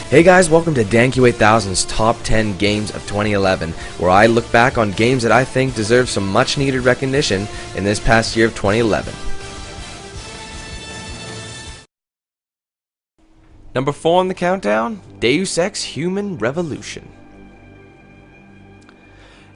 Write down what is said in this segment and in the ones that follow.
Hey guys, welcome to DanQ8000's Top 10 Games of 2011, where I look back on games that I think deserve some much needed recognition in this past year of 2011. Number 4 on the countdown, Deus Ex Human Revolution.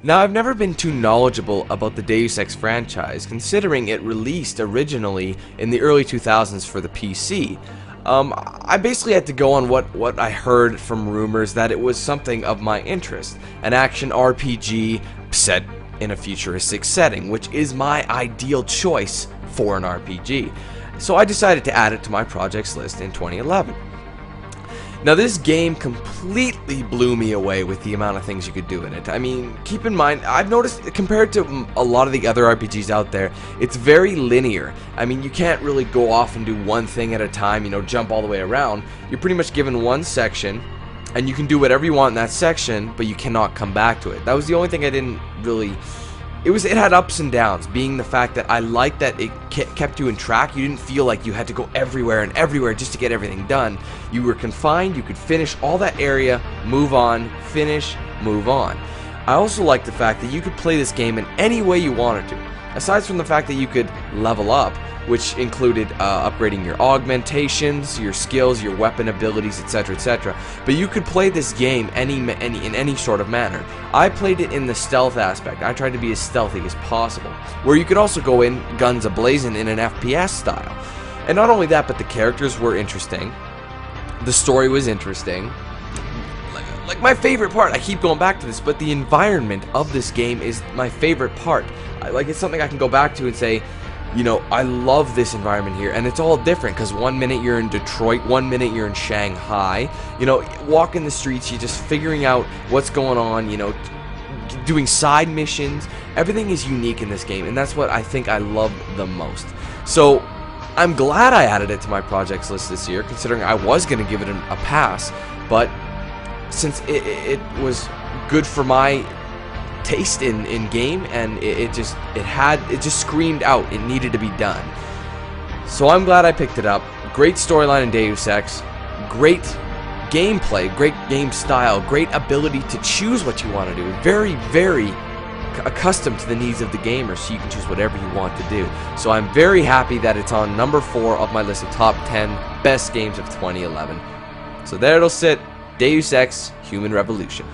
Now, I've never been too knowledgeable about the Deus Ex franchise, considering it released originally in the early 2000s for the PC. I basically had to go on what I heard from rumors that it was something of my interest, an action RPG set in a futuristic setting, which is my ideal choice for an RPG. So I decided to add it to my projects list in 2011. Now, this game completely blew me away with the amount of things you could do in it. I mean, keep in mind, I've noticed compared to a lot of the other RPGs out there, it's very linear. I mean, you can't really go off and do one thing at a time, jump all the way around. You're pretty much given one section, and you can do whatever you want in that section, but you cannot come back to it. That was the only thing I didn't really... It had ups and downs, being the fact that I liked that it kept you in track. You didn't feel like you had to go everywhere and everywhere just to get everything done. You were confined, you could finish all that area, move on, finish, move on. I also liked the fact that you could play this game in any way you wanted to. Aside from the fact that you could level up, which included upgrading your augmentations, your skills, your weapon abilities, etc., etc. But you could play this game in any sort of manner. I played it in the stealth aspect. I tried to be as stealthy as possible, where you could also go in guns a-blazing in an FPS style. And not only that, but the characters were interesting. The story was interesting. Like my favorite part, I keep going back to this, but the environment of this game is my favorite part. It's something I can go back to and say, I love this environment here, and it's all different because one minute you're in Detroit, one minute you're in Shanghai. Walking the streets, you're just figuring out what's going on, doing side missions. Everything is unique in this game, and that's what I think I love the most. So I'm glad I added it to my projects list this year, considering I was going to give it a pass, but since it was good for my taste in game, and it just screamed out it needed to be done. So I'm glad I picked it up. Great storyline in Deus Ex, great gameplay, great game style, great ability to choose what you want to do. Very, very accustomed to the needs of the gamer, so you can choose whatever you want to do. So I'm very happy that it's on number 4 of my list of top 10 best games of 2011. So there it'll sit, Deus Ex Human Revolution.